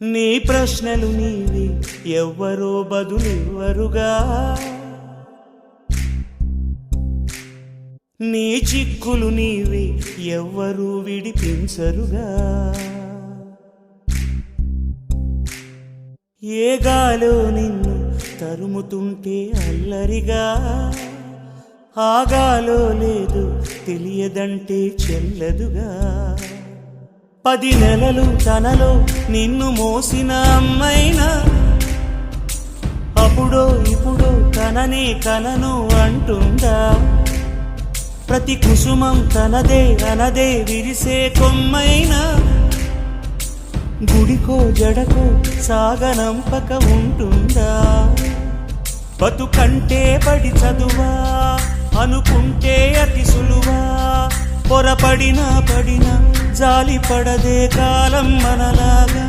నీ ప్రశ్నలు నీవి ఎవ్వరో బదులెవ్వరుగా, నీ చిక్కులు నీవి ఎవ్వరూ విడిపించరుగా. ఏ గాలో నిన్ను తరుముతుంటే అల్లరిగా, ఆగాలో లేదు తెలియదంటే చెల్లదుగా. 10 నెలలు తనలో నిన్ను మోసిన అమ్మైనా అప్పుడో ఇప్పుడో తననే కనను అంటుందా. ప్రతి కుసుమం తనదే అనదే విరిసే కొమ్మైనా గుడికో జడకో సాగనంపక ఉంటుందా. బతుకంటే పడి చదువా అనుకుంటే అతి సులువా, పొరపడినా పడినా జాలి పడదే కాలం మనలాగా.